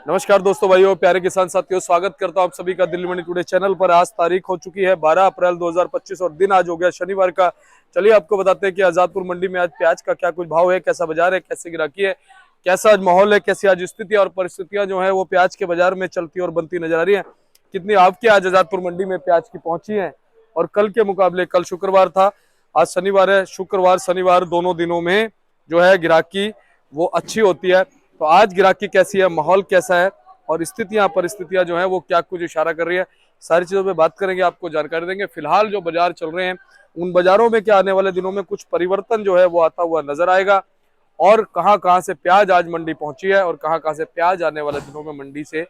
नमस्कार दोस्तों, भाइयों, प्यारे किसान साथियों, स्वागत करता हूं आप सभी का दिल्ली मंडी टुडे चैनल पर। आज तारीख हो चुकी है 12 अप्रैल 2025 और दिन आज हो गया शनिवार का। चलिए आपको बताते हैं कि आजादपुर मंडी में आज प्याज का क्या कुछ भाव है, कैसा बाजार है, कैसे गिराकी है, कैसा आज माहौल है, कैसी आज स्थिति और परिस्थितियां जो है वो प्याज के बाजार में चलती और बनती नजर आ रही है। कितनी आपकी आज आजादपुर मंडी में प्याज की पहुंची है और कल के मुकाबले, कल शुक्रवार था, आज शनिवार है, शुक्रवार शनिवार दोनों दिनों में जो है गिराकी वो अच्छी होती है। तो आज गिराकी कैसी है, माहौल कैसा है और स्थितियां परिस्थितियां जो है वो क्या कुछ इशारा कर रही है, सारी चीजों पे बात करेंगे, आपको जानकारी देंगे। फिलहाल जो बाजार चल रहे हैं उन बाजारों में क्या आने वाले दिनों में कुछ परिवर्तन जो है वो आता हुआ नजर आएगा और कहां कहां से प्याज आज मंडी पहुंची है और कहां कहां से प्याज आने वाले दिनों में मंडी से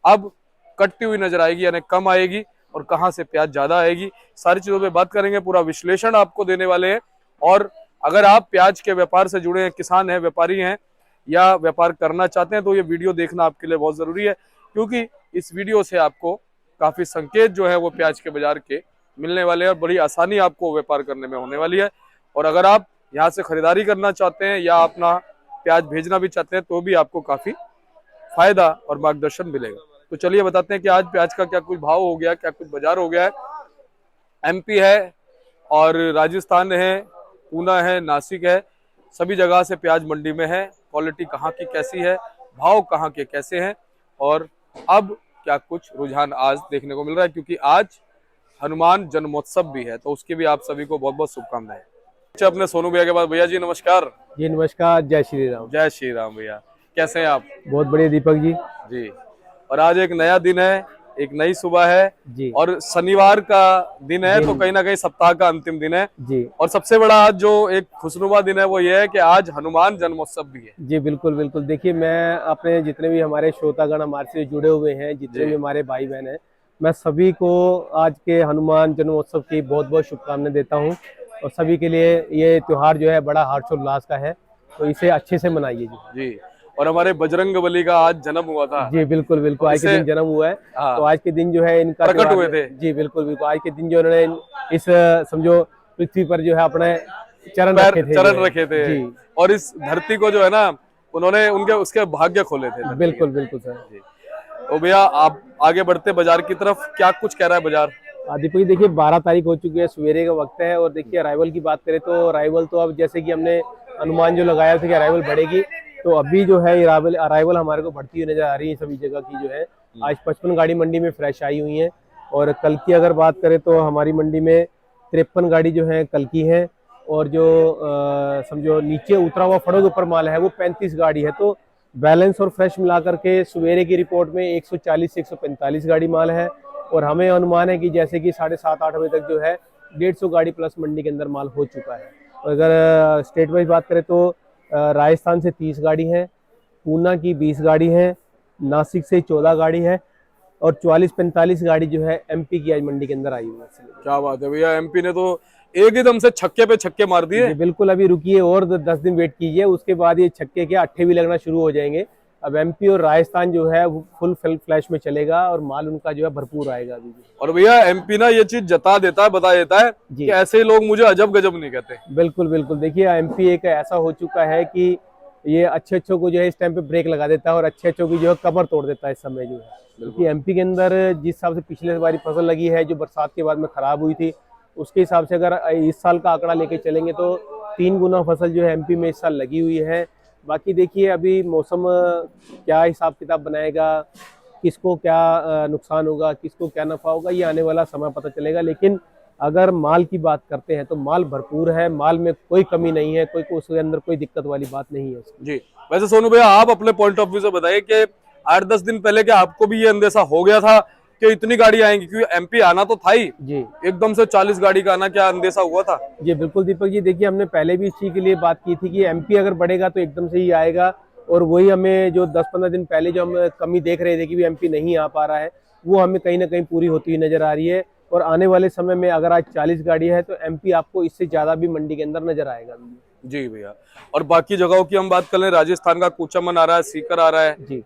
अब कटती हुई नजर आएगी, यानी कम आएगी और कहां से प्याज ज्यादा आएगी, सारी चीजों पे बात करेंगे, पूरा विश्लेषण आपको देने वाले हैं। और अगर आप प्याज के व्यापार से जुड़े हैं, किसान हैं, व्यापारी हैं या व्यापार करना चाहते हैं तो ये वीडियो देखना आपके लिए बहुत जरूरी है, क्योंकि इस वीडियो से आपको काफी संकेत जो है वो प्याज के बाजार के मिलने वाले हैं और बड़ी आसानी आपको व्यापार करने में होने वाली है। और अगर आप यहाँ से खरीदारी करना चाहते हैं या अपना प्याज भेजना भी चाहते हैं तो भी आपको काफी फायदा और मार्गदर्शन मिलेगा। तो चलिए बताते हैं कि आज प्याज का क्या कुछ भाव हो गया, क्या कुछ बाजार हो गया है। एमपी है और राजस्थान है, पूना है, नासिक है, सभी जगह से प्याज मंडी में है। क्वालिटी कहाँ की कैसी है, भाव कहाँ के कैसे हैं और अब क्या कुछ रुझान आज देखने को मिल रहा है, क्योंकि आज हनुमान जन्मोत्सव भी है, तो उसकी भी आप सभी को बहुत बहुत शुभकामनाएं। अच्छा, अपने सोनू भैया के बाद, भैया जी नमस्कार। जी नमस्कार, जय श्री राम। जय श्री राम भैया, कैसे हैं आप? बहुत बढ़िया दीपक जी। जी, और आज एक नया दिन है, एक नई सुबह है जी और शनिवार का दिन है, तो कहीं ना कहीं सप्ताह का अंतिम दिन है। जी और सबसे बड़ा आज जो एक खुशनुमा दिन है वो ये है कि आज हनुमान जन्मोत्सव भी है। जी बिल्कुल बिल्कुल। देखिए, मैं अपने जितने भी हमारे श्रोतागण हमारे से जुड़े हुए हैं, जितने भी हमारे भाई बहन हैं, मैं सभी को आज के हनुमान जन्मोत्सव की बहुत बहुत शुभकामनाएं देता हूं। और सभी के लिए ये त्योहार जो है बड़ा हर्षोल्लास का है, तो इसे अच्छे से मनाइए जी। और हमारे बजरंगबली का आज जन्म हुआ था। जी बिल्कुल बिल्कुल, आज के दिन जन्म हुआ है। हाँ, तो आज के दिन जो है इनका प्रकट हुए थे। जी बिल्कुल बिल्कुल, आज के दिन जो उन्होंने इस समझो पृथ्वी पर जो है अपने चरण रखे थे जी। और इस धरती को जो है ना, उन्होंने उनके उसके भाग्य खोले थे। बिल्कुल बिल्कुल सर जी। तो भैया आप आगे बढ़ते बाजार की तरफ, क्या कुछ कह रहा है बाजार? दीपक जी, देखिए 12 तारीख हो चुकी है, सवेरे का वक्त है। और देखिए अराइवल की बात करें तो अराइवल तो अब जैसे कि हमने अनुमान जो लगाया था कि अराइवल बढ़ेगी, तो अभी जो है अराइवल हमारे को बढ़ती हुई नजर आ रही है। सभी जगह की जो है आज 55 गाड़ी मंडी में फ्रेश आई हुई है। और कल की अगर बात करें तो हमारी मंडी में 53 गाड़ी जो है कल की है। और जो समझो नीचे उतरा हुआ फड़ों के ऊपर माल है वो 35 गाड़ी है। तो बैलेंस और फ्रेश मिलाकर के सवेरे की रिपोर्ट में 140 से 145 गाड़ी माल है। और हमें अनुमान है कि जैसे कि 7:30-8 बजे तक जो है 150 गाड़ी प्लस मंडी के अंदर माल हो चुका है। और अगर स्टेट वाइज बात करें तो राजस्थान से 30 गाड़ी है, पूना की 20 गाड़ी है, नासिक से 14 गाड़ी है और 44-45 गाड़ी जो है एमपी की आज मंडी के अंदर आई हुई है। क्या बात है भैया, एमपी ने तो एकदम से छक्के पे छक्के मार दिए। बिल्कुल, अभी रुकिए और 10 दिन वेट कीजिए, उसके बाद ये छक्के के अट्ठे भी लगना शुरू हो जाएंगे। अब एमपी और राजस्थान जो है फुल फ्लैश में चलेगा और माल उनका जो है भरपूर आएगा अभी भी। और भैया एमपी ना ये चीज बता देता है कि ऐसे ही लोग मुझे अजब गजब नहीं कहते। बिल्कुल बिल्कुल, देखिए एमपी एक ऐसा हो चुका है कि ये अच्छे अच्छों को जो है इस टाइम पे ब्रेक लगा देता है और अच्छे अच्छों की जो है कमर तोड़ देता है इस समय जो है। क्योंकि एमपी के अंदर जिस हिसाब से पिछले बारी फसल लगी है जो बरसात के बाद में खराब हुई थी, उसके हिसाब से अगर इस साल का आंकड़ा लेके चलेंगे तो 3 गुना फसल जो है एमपी में इस साल लगी हुई है। बाकी देखिए अभी मौसम क्या हिसाब किताब बनाएगा, किसको क्या नुकसान होगा, किसको क्या नफा होगा, ये आने वाला समय पता चलेगा। लेकिन अगर माल की बात करते हैं तो माल भरपूर है, माल में कोई कमी नहीं है, कोई उसके अंदर कोई दिक्कत वाली बात नहीं है जी। वैसे सोनू भैया आप अपने पॉइंट ऑफ व्यू से बताइए कि 8-10 दिन पहले क्या आपको भी ये अंदेशा हो गया था कि इतनी गाड़ी आएंगी, क्योंकि एमपी आना तो था ही जी, एकदम से 40 गाड़ी का आना, क्या अंदेशा हुआ था? जी बिल्कुल दीपक जी, देखिए हमने पहले भी इस चीज के लिए बात की थी कि एमपी अगर बढ़ेगा तो एकदम से ही आएगा। और वही हमें जो 10-15 दिन पहले जो हम कमी देख रहे थे कि भी एमपी नहीं आ पा रहा है, वो हमें कहीं ना कहीं पूरी होती हुई नजर आ रही है। और आने वाले समय में अगर आज 40 गाड़ी है तो एमपी आपको इससे ज्यादा भी मंडी के अंदर नजर आएगा जी भैया। और बाकी जगहों की हम बात कर लें, राजस्थान का कूचामन आ रहा है, सीकर आ रहा है जी,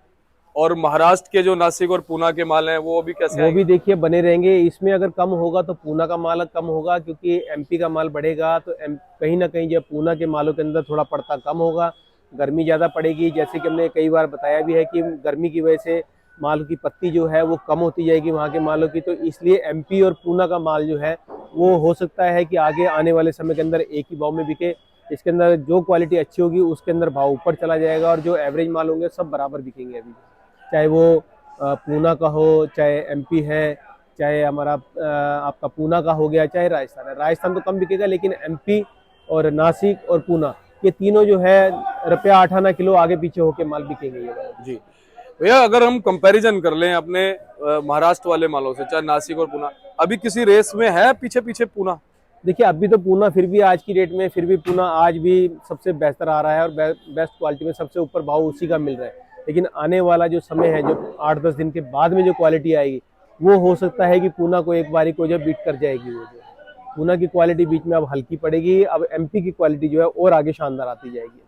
और महाराष्ट्र के जो नासिक और पूना के माल हैं वो भी कैसे वो भी देखिए बने रहेंगे। इसमें अगर कम होगा तो पूना का माल कम होगा, क्योंकि एमपी का माल बढ़ेगा तो कहीं ना कहीं जो पूना के मालों के अंदर थोड़ा पड़ता कम होगा। गर्मी ज़्यादा पड़ेगी, जैसे कि हमने कई बार बताया भी है कि गर्मी की वजह से माल की पत्ती जो है वो कम होती जाएगी वहाँ के मालों की, तो इसलिए एमपी और पूना का माल जो है वो हो सकता है कि आगे आने वाले समय के अंदर एक ही भाव में बिके। इसके अंदर जो क्वालिटी अच्छी होगी उसके अंदर भाव ऊपर चला जाएगा, और जो एवरेज माल होंगे सब बराबर बिकेंगे अभी, चाहे वो पूना का हो, चाहे एमपी है, चाहे हमारा आपका पूना का हो गया, चाहे राजस्थान है। राजस्थान तो कम बिकेगा, लेकिन एमपी और नासिक और पूना ये तीनों जो है रुपया 8 आना किलो आगे पीछे होके माल बिकेंगे ये वाले। जी भैया, अगर हम कंपैरिजन कर लें अपने महाराष्ट्र वाले मालों से, चाहे नासिक और पुणे, अभी किसी रेस में है पीछे पीछे पुणे? देखिए अभी तो पूना फिर भी आज की डेट में फिर भी पूना आज भी सबसे बेहतर आ रहा है, और बेस्ट क्वालिटी में सबसे ऊपर भाव उसी का मिल रहा है। लेकिन आने वाला जो समय है, जो 8-10 दिन के बाद में जो क्वालिटी आएगी, वो हो सकता है कि पूना को एक बारी को जो बीट कर जाएगी। वो जो पूना की क्वालिटी बीच में अब हल्की पड़ेगी, अब एमपी की क्वालिटी जो है और आगे शानदार आती जाएगी।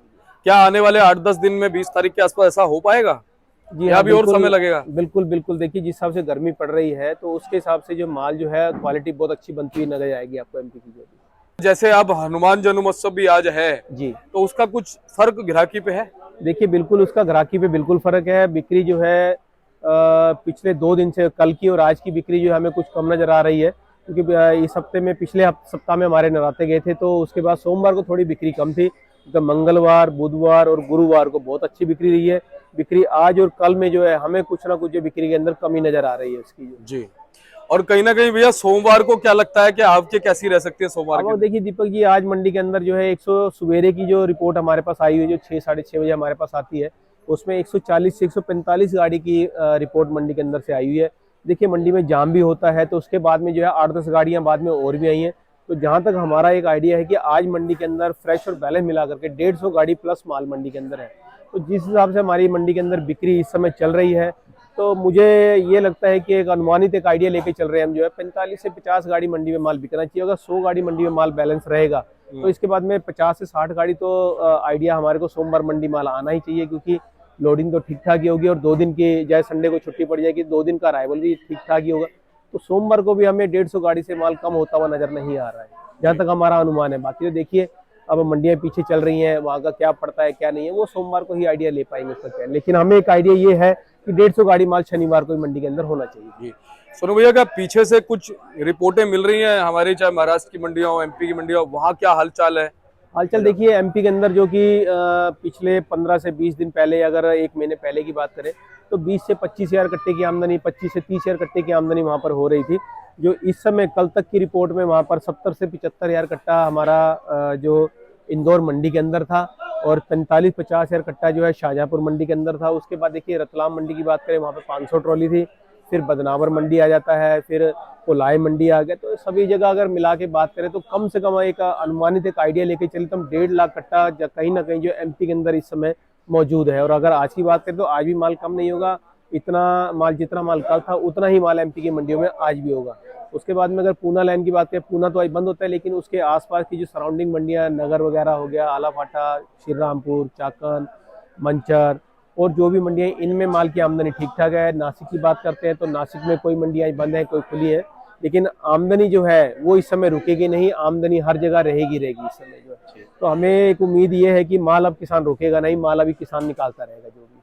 क्या आने वाले 8-10 दिन में 20 तारीख के आसपास ऐसा हो पाएगा, जी या हाँ, अभी और समय लगेगा? बिल्कुल बिल्कुल। देखिए जिस हिसाब से गर्मी पड़ रही है, तो उसके हिसाब से जो माल जो है क्वालिटी बहुत अच्छी बनती हुई नजर आएगी आपको एमपी की जो भी। जैसे अब हनुमान जन्मोत्सव भी आज है, जी, तो उसका कुछ फर्क ग्राहकी पे है? देखिए बिल्कुल उसका ग्राहकी पे बिल्कुल फर्क है। बिक्री जो है पिछले 2 दिन से, कल की और आज की बिक्री जो है हमें कुछ कम नजर आ रही है, क्योंकि इस हफ्ते में, पिछले सप्ताह में हमारे नवरात्रे गए थे, तो उसके बाद सोमवार को थोड़ी बिक्री कम थी, तो मंगलवार, बुधवार और गुरुवार को बहुत अच्छी बिक्री रही है। बिक्री आज और कल में जो है हमें कुछ ना कुछ जो बिक्री के अंदर कमी नजर आ रही है उसकी जो। जी, और कहीं ना कहीं भैया सोमवार को क्या लगता है कि आपके कैसी रह सकती है सोमवार अब की? देखिए दीपक जी, आज मंडी के अंदर जो है 100 सवेरे की जो रिपोर्ट हमारे पास आई हुई है, जो 6-6:30 बजे हमारे पास आती है, उसमें 140 से 145 गाड़ी की रिपोर्ट मंडी के अंदर से आई हुई है। देखिए मंडी में जाम भी होता है, तो उसके बाद में जो है 8-10 गाड़ियां बाद में और भी आई हैं। तो जहां तक हमारा एक आइडिया है कि आज मंडी के अंदर फ्रेश और बैलेंस मिला करके 150 गाड़ी प्लस माल मंडी के अंदर है। तो जिस हिसाब से हमारी मंडी के अंदर बिक्री इस समय चल रही है, तो मुझे ये लगता है कि एक अनुमानित एक आइडिया लेके चल रहे हैं हम, जो है 45 से 50 गाड़ी मंडी में माल बिकना चाहिए। अगर 100 गाड़ी मंडी में माल बैलेंस रहेगा, तो इसके बाद में 50 से 60 गाड़ी तो आइडिया हमारे को सोमवार मंडी माल आना ही चाहिए, क्योंकि लोडिंग तो ठीक ठाक ही होगी, और 2 दिन की, चाहे संडे को छुट्टी पड़ जाएगी, 2 दिन का अराइवल भी ठीक ठाक ही होगा। तो सोमवार को भी हमें 150 गाड़ी से माल कम होता हुआ नजर नहीं आ रहा है, जहाँ तक हमारा अनुमान है। बाकी तो देखिए अब मंडियां पीछे चल रही हैं, वहाँ का क्या पड़ता है क्या नहीं है, वो सोमवार को ही आइडिया ले पाएंगे उसका क्या है। लेकिन हमें एक आइडिया ये है कि 150 गाड़ी माल शनिवार को ही मंडी के अंदर होना चाहिए। जी, सोनू भैया, क्या पीछे से कुछ रिपोर्टें मिल रही हैं हमारी, चाहे महाराष्ट्र की मंडियां हो, एमपी की मंडियां हो, वहाँ क्या हालचाल है? हालचाल देखिए एमपी के अंदर जो कि पिछले 15 से 20 दिन पहले, अगर एक महीने पहले की बात करें, तो 20 से 25 हजार कट्टे की आमदनी, 25 से 30 हजार कट्टे की आमदनी वहाँ पर हो रही थी। जो इस समय कल तक की रिपोर्ट में वहाँ पर 70 से 75 हजार कट्टा हमारा जो इंदौर मंडी के अंदर था, और 45-50 हजार कट्टा जो है शाहजहाँपुर मंडी के अंदर था। उसके बाद देखिए रतलाम मंडी की बात करें, वहाँ पे 500 ट्रॉली थी, फिर बदनावर मंडी आ जाता है, फिर कोलाई मंडी आ गया। तो सभी जगह अगर मिला के बात करें, तो कम से कम एक अनुमानित एक आइडिया लेके चले तो हम 1.5 लाख कट्टा कहीं ना कहीं जो एमपी के अंदर इस समय मौजूद है। और अगर आज की बात करें तो आज भी माल कम नहीं होगा, इतना माल, जितना माल कल था उतना ही माल एमपी की मंडियों में आज भी होगा। उसके बाद में अगर पूना लाइन की बात करें, पूना तो आज बंद होता है, लेकिन उसके आसपास की जो सराउंडिंग मंडियां, नगर वगैरह हो गया, आलाफाटा, श्रीरामपुर, चाकन, मंचर, और जो भी मंडियां, इनमें माल की आमदनी ठीक ठाक है। नासिक की बात करते हैं तो नासिक में कोई मंडियां बंद है, कोई खुली है, लेकिन आमदनी जो है वो इस समय रुकेगी नहीं, आमदनी हर जगह रहेगी इस समय जो है। तो हमें एक उम्मीद ये है कि माल अब किसान रोकेगा नहीं, माल अभी किसान निकालता रहेगा जो भी।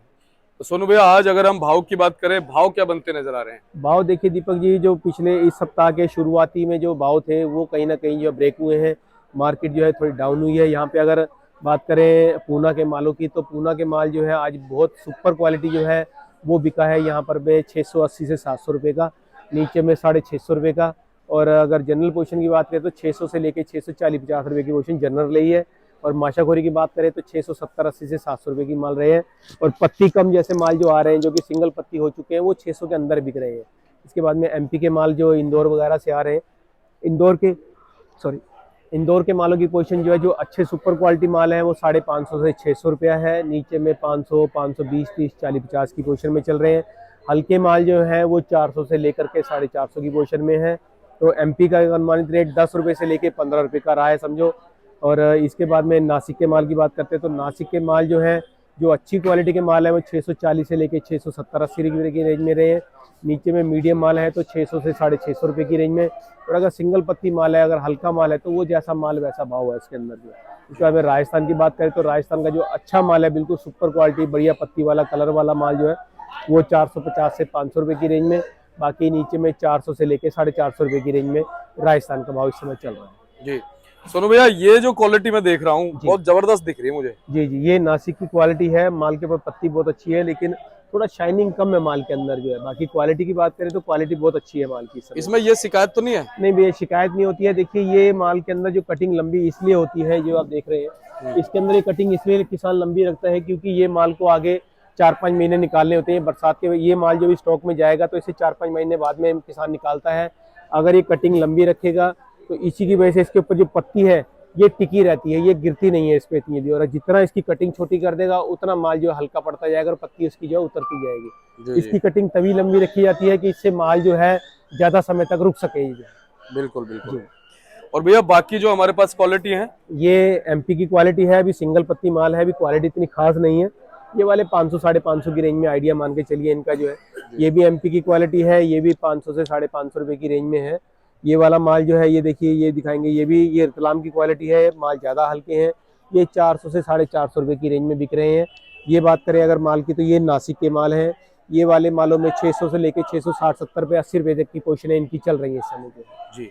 तो सोनू भैया, आज अगर हम भाव की बात करें, भाव क्या बनते नजर आ रहे हैं? भाव देखिए दीपक जी, जो पिछले इस सप्ताह के शुरुआती में जो भाव थे वो कहीं ना कहीं जो ब्रेक हुए हैं, मार्केट जो है थोड़ी डाउन हुई है। यहाँ पे अगर बात करें पूना के मालों की, तो पूना के माल जो है आज बहुत सुपर क्वालिटी जो है वो बिका है यहाँ पर बे 680 से 700 रुपये का, नीचे में 650 रुपये का। और अगर जनरल पोजीशन की बात करें तो 600 से लेके 640-50 रुपये की पोजीशन जनरल रही है। और माशाखोरी की बात करें तो 670-80 से 700 रुपये की माल रहे हैं। और पत्ती कम जैसे माल जो आ रहे हैं, जो कि सिंगल पत्ती हो चुके हैं, वो 600 के अंदर बिक रहे हैं। इसके बाद में एमपी के माल जो इंदौर वगैरह से आ रहे हैं, इंदौर के मालों की पोजीशन जो है, जो अच्छे सुपर क्वालिटी माल है वो 550 से 600 रुपया है, नीचे में 500, 520, 30, 40, 50 की पोजीशन में चल रहे हैं। हल्के माल जो है वो 400 से लेकर के 450 की पोजीशन में है। तो एमपी का अनुमानित रेट 10 रुपये से लेके 15 रुपये का रहा है समझो। और इसके बाद में नासिक के माल की बात करते हैं, तो नासिक के माल जो है जो अच्छी क्वालिटी के माल है वो 640 से लेके 670-80 रुपये की रेंज में रहे हैं। नीचे में मीडियम माल है तो 600 से 650 रुपये की रेंज में। और अगर सिंगल पत्ती माल है, अगर हल्का माल है तो वो जैसा माल वैसा भाव है इसके अंदर जो है। उसके बाद राजस्थान की बात करें तो राजस्थान का जो अच्छा माल है, बिल्कुल सुपर क्वालिटी बढ़िया पत्ती वाला कलर वाला माल जो है वो 450 से 500 रुपये की रेंज में। बाकी नीचे में 400 से लेके 450 रुपये की रेंज में राजस्थान का भाव इस समय चल रहा है। जी सोनू भैया, ये जो क्वालिटी मैं देख रहा हूँ बहुत जबरदस्त दिख रही है मुझे। जी जी, ये नासिक की क्वालिटी है। माल के ऊपर पत्ती बहुत अच्छी है, लेकिन थोड़ा शाइनिंग कम है माल के अंदर जो है। बाकी क्वालिटी की बात करें तो क्वालिटी बहुत अच्छी है माल की। इसमें ये शिकायत तो नहीं है? नहीं भैया, शिकायत नहीं होती है। देखिए ये माल के अंदर जो कटिंग लंबी इसलिए होती है, जो आप देख रहे हैं इसके अंदर ये कटिंग इसलिए किसान लंबी रखता है क्योंकि ये माल को आगे 4-5 महीने निकालने होते हैं। बरसात के ये माल जो भी स्टॉक में जाएगा तो इसे 4-5 महीने बाद में किसान निकालता है। अगर ये कटिंग लंबी रखेगा तो इसी की वजह से इसके ऊपर जो पत्ती है ये टिकी रहती है, ये गिरती नहीं है इस पे इतनी। और जितना इसकी कटिंग छोटी कर देगा उतना माल जो हल्का पड़ता जाएगा और पत्ती उसकी जो उतरती जाएगी। इसकी कटिंग तभी लंबी रखी जाती है कि इससे माल जो है ज्यादा समय तक रुक सके। बिल्कुल बिल्कुल। और भैया बाकी जो हमारे पास क्वालिटी है, ये एमपी की क्वालिटी है। अभी सिंगल पत्ती माल है, अभी क्वालिटी इतनी खास नहीं है। ये वाले 500-550 की रेंज में आइडिया मान के चलिए इनका जो है। ये भी एमपी की क्वालिटी है, ये भी 500 से 550 रुपए की रेंज में है। ये वाला माल जो है ये देखिए, ये दिखाएंगे, ये भी ये रतलाम की क्वालिटी है। माल ज्यादा हल्के हैं, ये 400 से 450 रुपए की रेंज में बिक रहे हैं। ये बात करें अगर माल की तो ये नासिक के माल है। ये वाले मालों में 600 से लेके 660, 70 रुपए, 80 रुपए तक की पोजीशन इनकी चल रही है इस समय जी।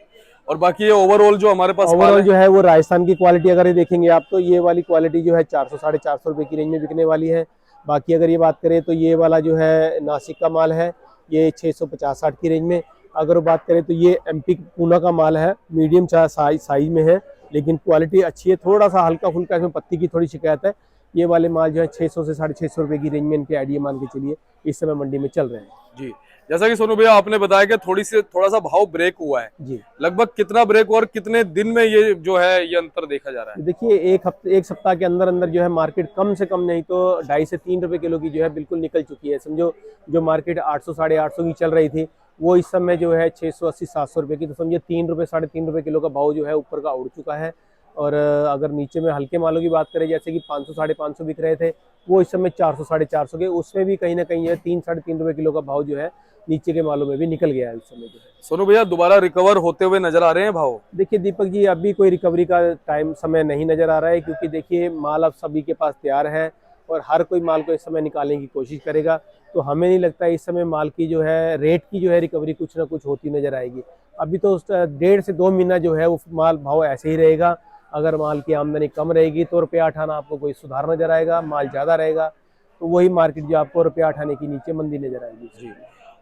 और बाकी ये ओवरऑल जो हमारे पास ओवरऑल जो है वो राजस्थान की क्वालिटी अगर ये देखेंगे आप तो ये वाली क्वालिटी जो है 400-450 रुपए की रेंज में बिकने वाली है। बाकी अगर ये बात करें तो ये वाला जो है नासिक का माल है, ये 650-60 की रेंज में। अगर बात करें तो ये एमपी पूना का माल है, मीडियम साइज में है, लेकिन क्वालिटी अच्छी है। थोड़ा सा हल्का फुल्का इसमें पत्ती की थोड़ी शिकायत है। ये वाले माल जो है 600 से 650 रुपए की रेंज में इनके आइडिया मान के चलिए इस समय मंडी में चल रहे हैं। जी, जैसा कि सोनू भैया आपने बताया कि थोड़ा सा भाव ब्रेक हुआ है जी। लगभग कितना ब्रेक और कितने दिन में ये जो है ये अंतर देखा जा रहा है? देखिए एक सप्ताह के अंदर अंदर जो है मार्केट कम से कम नहीं तो 2.5 से 3 रुपए किलो की जो है बिल्कुल निकल चुकी है। समझो जो मार्केट 800-850 की चल रही थी वो इस समय जो है 680-700 रुपए की, तो समझिए 3 रुपए 3.5 रुपए किलो का भाव जो है ऊपर का उड़ चुका है। और अगर नीचे में हल्के मालों की बात करें जैसे कि 500-550 बिक रहे थे वो इस समय 400-450 के, उसमें भी कहीं ना कहीं है 3-3.5 रुपए किलो का भाव जो है नीचे के मालों में भी निकल गया है इस समय जो है। सोनू भैया दोबारा रिकवर होते हुए नजर आ रहे हैं भाव? देखिए दीपक जी, अभी कोई रिकवरी का समय नहीं नजर आ रहा है क्योंकि देखिए माल अब सभी के पास तैयार है और हर कोई माल को इस समय निकालने की कोशिश करेगा। तो हमें नहीं लगता इस समय माल की जो है रेट की जो है रिकवरी कुछ ना कुछ होती नजर आएगी। अभी तो 1.5 से 2 महीना जो है वो माल भाव ऐसे ही रहेगा। अगर माल की आमदनी कम रहेगी तो रुपया अठाना आपको कोई सुधार नजर आएगा, माल ज्यादा रहेगा तो वही मार्केट जो आपको रुपया अठाने की नीचे मंदी नजर आएगी। जी।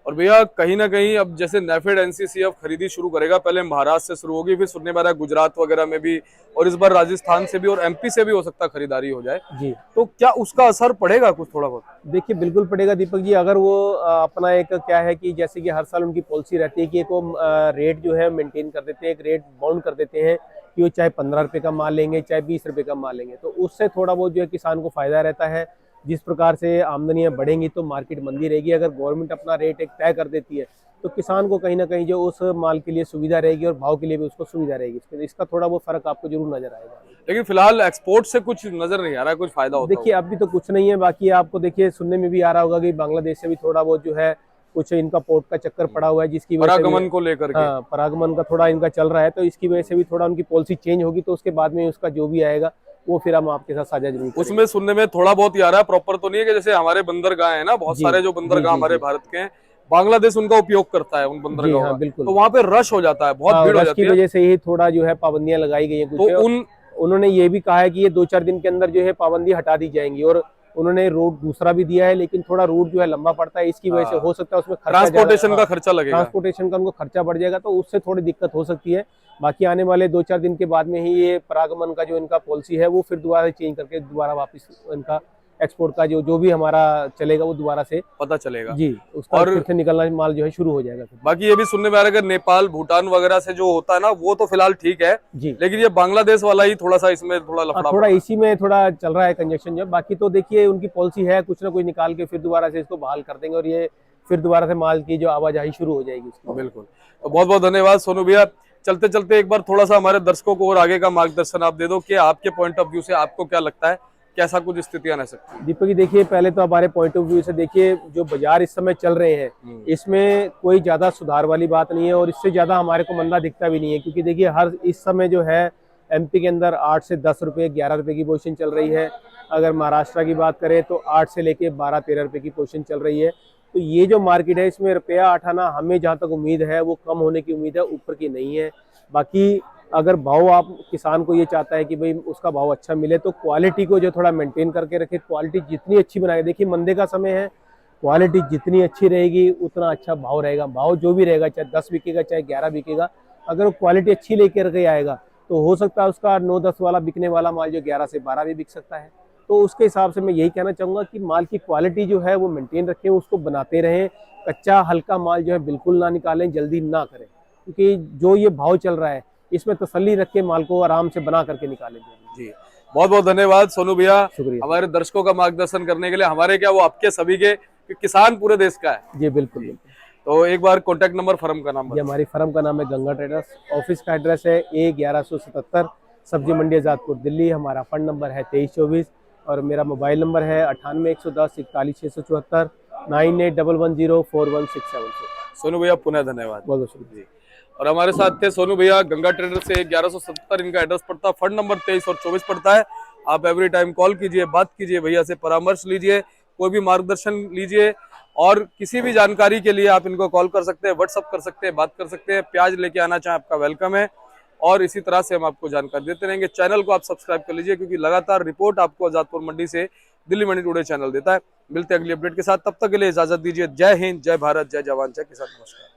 और भैया कहीं ना कहीं अब जैसे नेफेड एनसीसी अब खरीदी शुरू करेगा, पहले महाराष्ट्र से शुरू होगी, फिर सुनने में आ रहा है गुजरात वगैरह में भी, और इस बार राजस्थान से भी और एमपी से भी हो सकता है खरीदारी हो जाए जी। तो क्या उसका असर पड़ेगा कुछ थोड़ा बहुत? देखिए बिल्कुल पड़ेगा दीपक जी। अगर वो अपना एक क्या है कि जैसे कि हर साल उनकी पॉलिसी रहती है कि एक वो रेट जो है मेंटेन कर देते हैं, एक रेट बाउंड कर देते हैं कि वो चाहे 15 रुपए का माल लेंगे चाहे 20 रुपए का माल लेंगे, तो उससे थोड़ा बहुत जो है किसान को फायदा रहता है। जिस प्रकार से आमदनियां बढ़ेंगी तो मार्केट मंदी रहेगी। अगर गवर्नमेंट अपना रेट एक तय कर देती है तो किसान को कहीं ना कहीं जो उस माल के लिए सुविधा रहेगी और भाव के लिए भी उसको सुविधा रहेगी। इसका थोड़ा बहुत फर्क आपको जरूर नजर आएगा। लेकिन फिलहाल एक्सपोर्ट से कुछ नजर नहीं आ रहा है कुछ फायदा होता देखिए अभी तो कुछ नहीं है। बाकी आपको देखिए सुनने में भी आ रहा होगा कि बांग्लादेश से भी थोड़ा बहुत जो है कुछ इनका पोर्ट का चक्कर पड़ा हुआ है, जिसकी वजह से परागमन को लेकर के। हाँ, परागमन का थोड़ा इनका चल रहा है, तो इसकी वजह से भी थोड़ा उनकी पॉलिसी चेंज होगी तो उसके बाद में उसका जो भी आएगा वो फिर हम आपके साथ साझा जरूर करेंगे। उसमें सुनने में थोड़ा बहुत ही आ रहा है, प्रॉपर तो नहीं है कि जैसे हमारे बंदरगाह है ना, बहुत सारे जो बंदरगाह हमारे भारत के हैं, बांग्लादेश उनका उपयोग करता है उन बंदरगाहों हाँ, का, बिल्कुल। तो वहाँ पे रश हो जाता है, बहुत भीड़ हो जाती है। की वजह से ही थोड़ा जो है पाबंदियां लगाई गई हैं तो उन्होंने ये भी कहा है कि ये 2-4 दिन के अंदर जो है पाबंदी हटा दी जाएंगी। और उन्होंने रूट दूसरा भी दिया है, लेकिन थोड़ा रूट जो है लंबा पड़ता है, इसकी वजह से हो सकता है उसमें ट्रांसपोर्टेशन का खर्चा लगेगा, ट्रांसपोर्टेशन का उनको खर्चा बढ़ जाएगा, तो उससे थोड़ी दिक्कत हो सकती है। बाकी आने वाले 2-4 दिन के बाद में ही ये परागमन का जो इनका पॉलिसी है वो फिर दोबारा चेंज करके दोबारा वापस इनका एक्सपोर्ट का जो भी हमारा चलेगा वो दोबारा से पता चलेगा जी, उसका और फिर से निकलना माल जो है शुरू हो जाएगा। बाकी ये भी सुनने में आ रहा है कि नेपाल भूटान वगैरह से जो होता है ना वो तो फिलहाल ठीक है जी, लेकिन ये बांग्लादेश वाला ही थोड़ा सा इसमें थोड़ा लफड़ा थोड़ा इसी में थोड़ा चल रहा है कंजेक्शन जो। बाकी तो देखिए उनकी पॉलिसी है कुछ ना कुछ निकाल के फिर दोबारा से इसको बहाल कर देंगे और ये फिर दोबारा से माल की जो आवाजाही शुरू हो जाएगी उसकी। बिल्कुल। तो बहुत बहुत धन्यवाद सोनू भैया। चलते चलते एक बार थोड़ा सा हमारे दर्शकों को और आगे का मार्गदर्शन आप दे दो कि आपके पॉइंट ऑफ व्यू से आपको क्या लगता है कैसा कुछ स्थितियां रह सकती है? दीपक जी देखिए, पहले तो हमारे पॉइंट ऑफ व्यू से देखिए, जो बाजार इस समय चल रहे हैं इसमें कोई ज्यादा सुधार वाली बात नहीं है, और इससे ज्यादा हमारे को मंदा दिखता भी नहीं है, क्योंकि देखिए हर इस समय जो है एमपी के अंदर 8 से 10 रुपए 11 रुपए की पोजीशन चल रही है। अगर महाराष्ट्र की बात करें तो 8 से लेके 12-13 रुपए की पोजीशन चल रही है। तो ये जो मार्केट है इसमें रुपया आठाना हमें जहाँ तक उम्मीद है वो कम होने की उम्मीद है, ऊपर की नहीं है। बाकी अगर भाव आप किसान को ये चाहता है कि भाई उसका भाव अच्छा मिले तो क्वालिटी को जो थोड़ा मेंटेन करके रखे, क्वालिटी जितनी अच्छी बनाए, देखिए मंदे का समय है, क्वालिटी जितनी अच्छी रहेगी उतना अच्छा भाव रहेगा। भाव जो भी रहेगा, चाहे 10 बिकेगा चाहे 11 बिकेगा, अगर वो क्वालिटी अच्छी लेकर के आएगा तो हो सकता है उसका 9-10 वाला बिकने वाला माल जो 11 से 12 भी बिक सकता है। तो उसके हिसाब से मैं यही कहना चाहूँगा कि माल की क्वालिटी जो है वो मेंटेन रखें, उसको बनाते रहें। कच्चा हल्का माल जो है बिल्कुल ना निकालें, जल्दी ना करें, क्योंकि जो ये भाव चल रहा है इसमें तसल्ली रख के माल को आराम से बना करके निकालें। जी, बहुत बहुत धन्यवाद सोनू भैया, शुक्रिया। हमारे दर्शकों का मार्गदर्शन करने के लिए। हमारे क्या, वो आपके सभी के, कि किसान पूरे देश का है। जी बिल्कुल बिल्कुल। तो एक बार कॉन्टैक्ट नंबर, फर्म का नाम ये बताइए। हमारी फर्म का नाम है गंगा ट्रेडर्स। ऑफिस का एड्रेस है A1177 सब्जी मंडी आजादपुर दिल्ली। हमारा फंड नंबर है 2324 और मेरा मोबाइल नंबर है 9811041674 9811041674। सोनू भैया पुनः धन्यवाद। बहुत बहुत शुक्रिया। जी, और हमारे साथ थे सोनू भैया, गंगा ट्रेडर से। 1177 इनका एड्रेस पड़ता है, फंड नंबर 23 और 24 पड़ता है। आप एवरी टाइम कॉल कीजिए, बात कीजिए, भैया से परामर्श लीजिए, कोई भी मार्गदर्शन लीजिए, और किसी भी जानकारी के लिए आप इनको कॉल कर सकते हैं, व्हाट्सअप कर सकते हैं, बात कर सकते हैं। प्याज लेके आना चाहें आपका वेलकम है, और इसी तरह से हम आपको जानकारी देते रहेंगे। चैनल को आप सब्सक्राइब कर लीजिए, क्योंकि लगातार रिपोर्ट आपको आजादपुर मंडी से दिल्ली मंडी टुडे चैनल देता है। मिलते हैं अगली अपडेट के साथ, तब तक के लिए इजाजत दीजिए। जय हिंद, जय भारत, जय जवान, जय किसान। नमस्कार।